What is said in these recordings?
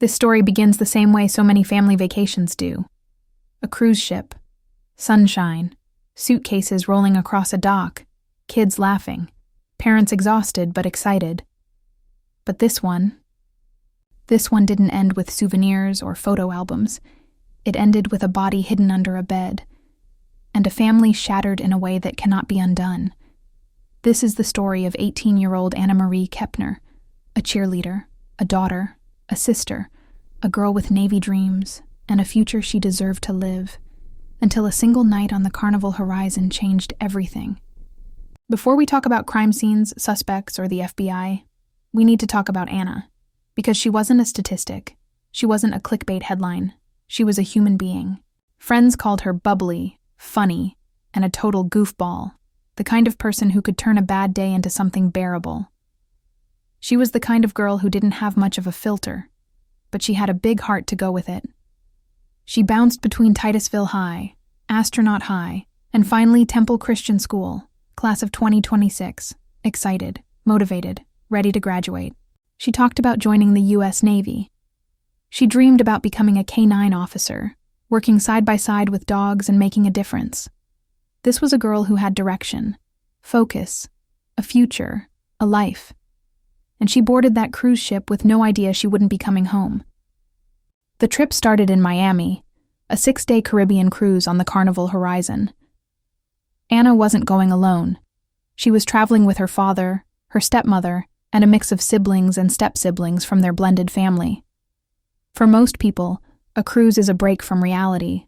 This story begins the same way so many family vacations do. A cruise ship, sunshine, suitcases rolling across a dock, kids laughing, parents exhausted but excited. But this one didn't end with souvenirs or photo albums. It ended with a body hidden under a bed, and a family shattered in a way that cannot be undone. This is the story of 18-year-old Anna Marie Kepner, a cheerleader, a daughter, a sister, a girl with Navy dreams, and a future she deserved to live, until a single night on the Carnival Horizon changed everything. Before we talk about crime scenes, suspects, or the FBI, we need to talk about Anna, because she wasn't a statistic. She wasn't a clickbait headline. She was a human being. Friends called her bubbly, funny, and a total goofball, the kind of person who could turn a bad day into something bearable. She was the kind of girl who didn't have much of a filter, but she had a big heart to go with it. She bounced between Titusville High, Astronaut High, and finally Temple Christian School, class of 2026, excited, motivated, ready to graduate. She talked about joining the U.S. Navy. She dreamed about becoming a K-9 officer, working side by side with dogs and making a difference. This was a girl who had direction, focus, a future, a life. And she boarded that cruise ship with no idea she wouldn't be coming home. The trip started in Miami, a 6-day Caribbean cruise on the Carnival Horizon. Anna wasn't going alone. She was traveling with her father, her stepmother, and a mix of siblings and step-siblings from their blended family. For most people, a cruise is a break from reality.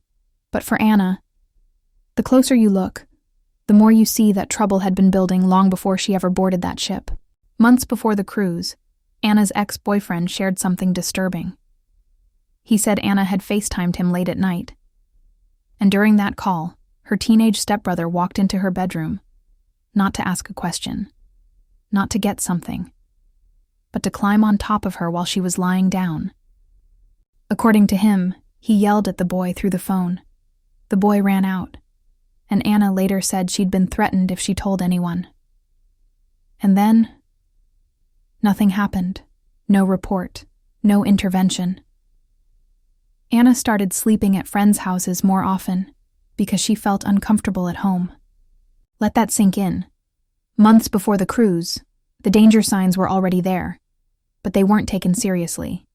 But for Anna, the closer you look, the more you see that trouble had been building long before she ever boarded that ship. Months before the cruise, Anna's ex-boyfriend shared something disturbing. He said Anna had FaceTimed him late at night. And during that call, her teenage stepbrother walked into her bedroom, not to ask a question, not to get something, but to climb on top of her while she was lying down. According to him, he yelled at the boy through the phone. The boy ran out, and Anna later said she'd been threatened if she told anyone. And then, nothing happened. No report. No intervention. Anna started sleeping at friends' houses more often because she felt uncomfortable at home. Let that sink in. Months before the cruise, the danger signs were already there, but they weren't taken seriously,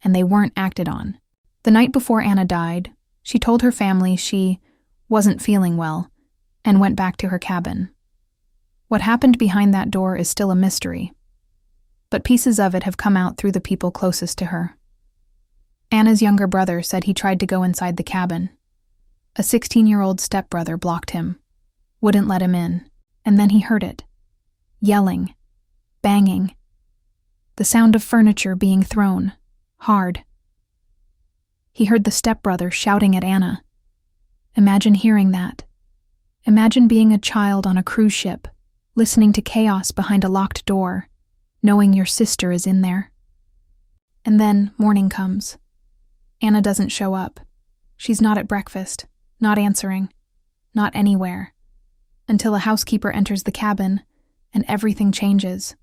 and they weren't acted on. The night before Anna died, she told her family she wasn't feeling well and went back to her cabin. What happened behind that door is still a mystery, but pieces of it have come out through the people closest to her. Anna's younger brother said he tried to go inside the cabin. A 16-year-old stepbrother blocked him, wouldn't let him in, and then he heard it. Yelling, banging, the sound of furniture being thrown, hard. He heard the stepbrother shouting at Anna. Imagine hearing that. Imagine being a child on a cruise ship, listening to chaos behind a locked door, knowing your sister is in there. And then morning comes. Anna doesn't show up. She's not at breakfast, not answering, not anywhere, until a housekeeper enters the cabin and everything changes.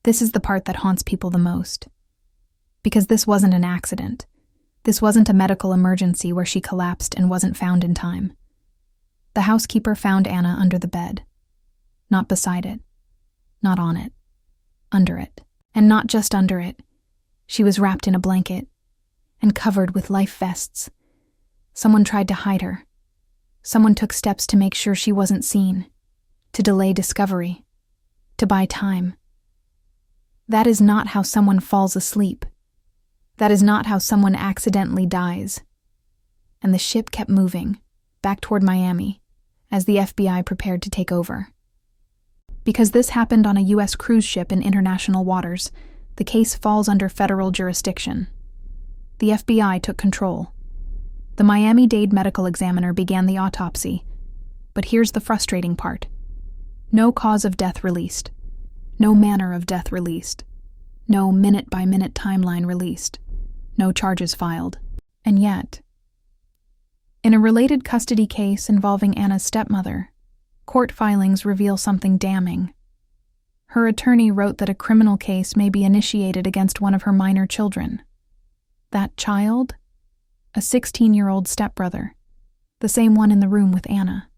This is the part that haunts people the most. Because this wasn't an accident. This wasn't a medical emergency where she collapsed and wasn't found in time. The housekeeper found Anna under the bed. Not beside it. Not on it. Under it. And not just under it. She was wrapped in a blanket and covered with life vests. Someone tried to hide her. Someone took steps to make sure she wasn't seen, to delay discovery, to buy time. That is not how someone falls asleep. That is not how someone accidentally dies. And the ship kept moving, back toward Miami, as the FBI prepared to take over. Because this happened on a U.S. cruise ship in international waters, the case falls under federal jurisdiction. The FBI took control. The Miami-Dade medical examiner began the autopsy. But here's the frustrating part. No cause of death released. No manner of death released. No minute-by-minute timeline released. No charges filed. And yet, in a related custody case involving Anna's stepmother, court filings reveal something damning. Her attorney wrote that a criminal case may be initiated against one of her minor children. That child? A 16-year-old stepbrother. The same one in the room with Anna.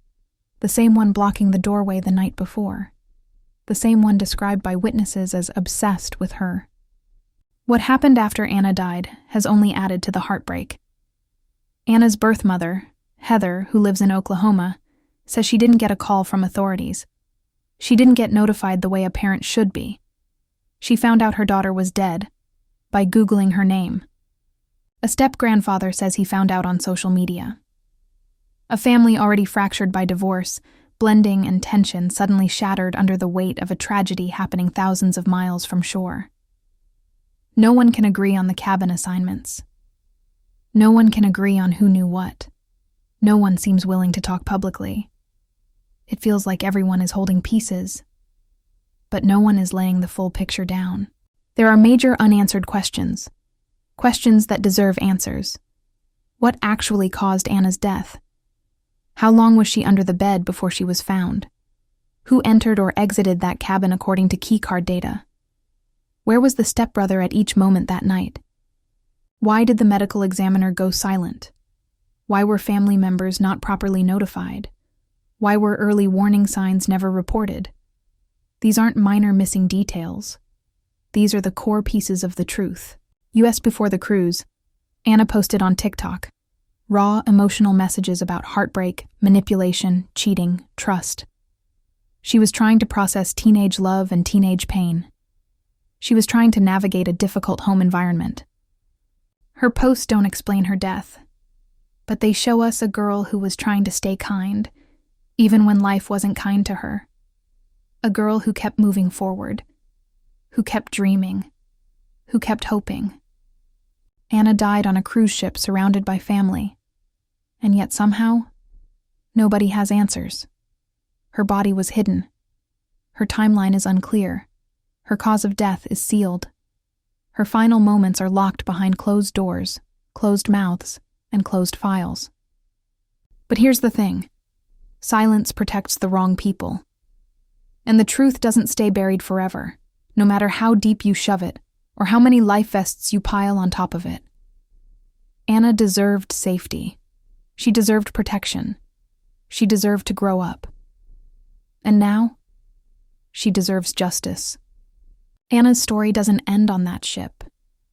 The same one blocking the doorway the night before. The same one described by witnesses as obsessed with her. What happened after Anna died has only added to the heartbreak. Anna's birth mother, Heather, who lives in Oklahoma, says she didn't get a call from authorities. She didn't get notified the way a parent should be. She found out her daughter was dead by Googling her name. A step-grandfather says he found out on social media. A family already fractured by divorce, blending and tension suddenly shattered under the weight of a tragedy happening thousands of miles from shore. No one can agree on the cabin assignments. No one can agree on who knew what. No one seems willing to talk publicly. It feels like everyone is holding pieces, but no one is laying the full picture down. There are major unanswered questions. Questions that deserve answers. What actually caused Anna's death? How long was she under the bed before she was found? Who entered or exited that cabin according to keycard data? Where was the stepbrother at each moment that night? Why did the medical examiner go silent? Why were family members not properly notified? Why were early warning signs never reported? These aren't minor missing details. These are the core pieces of the truth. US before the cruise, Anna posted on TikTok raw, emotional messages about heartbreak, manipulation, cheating, trust. She was trying to process teenage love and teenage pain. She was trying to navigate a difficult home environment. Her posts don't explain her death, but they show us a girl who was trying to stay kind, even when life wasn't kind to her. A girl who kept moving forward, who kept dreaming, who kept hoping. Anna died on a cruise ship surrounded by family, and yet somehow, nobody has answers. Her body was hidden. Her timeline is unclear. Her cause of death is sealed. Her final moments are locked behind closed doors, closed mouths, and closed files. But here's the thing. Silence protects the wrong people. And the truth doesn't stay buried forever, no matter how deep you shove it, or how many life vests you pile on top of it. Anna deserved safety. She deserved protection. She deserved to grow up. And now, she deserves justice. Anna's story doesn't end on that ship.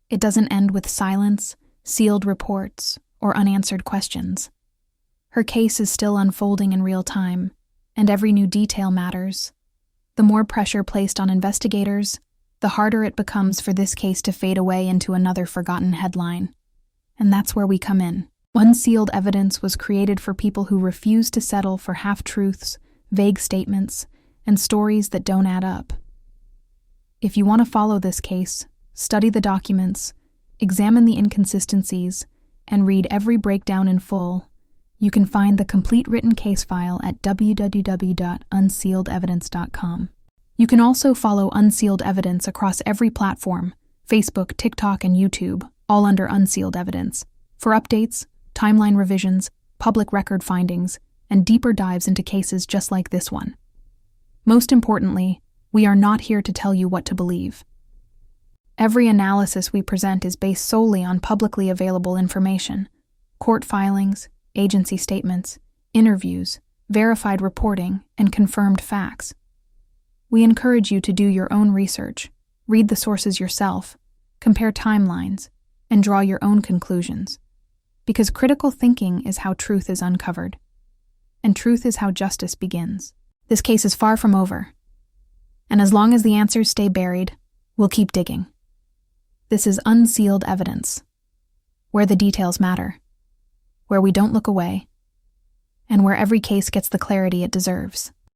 It doesn't end with silence, sealed reports, or unanswered questions. Her case is still unfolding in real time, and every new detail matters. The more pressure placed on investigators, the harder it becomes for this case to fade away into another forgotten headline. And that's where we come in. Unsealed evidence was created for people who refuse to settle for half-truths, vague statements, and stories that don't add up. If you want to follow this case, study the documents, examine the inconsistencies, and read every breakdown in full, you can find the complete written case file at www.unsealedevidence.com. You can also follow Unsealed Evidence across every platform, Facebook, TikTok, and YouTube, all under Unsealed Evidence, for updates, timeline revisions, public record findings, and deeper dives into cases just like this one. Most importantly, we are not here to tell you what to believe. Every analysis we present is based solely on publicly available information, court filings, agency statements, interviews, verified reporting, and confirmed facts. We encourage you to do your own research, read the sources yourself, compare timelines, and draw your own conclusions. Because critical thinking is how truth is uncovered, and truth is how justice begins. This case is far from over, and as long as the answers stay buried, we'll keep digging. This is Unsealed Evidence, where the details matter, where we don't look away, and where every case gets the clarity it deserves.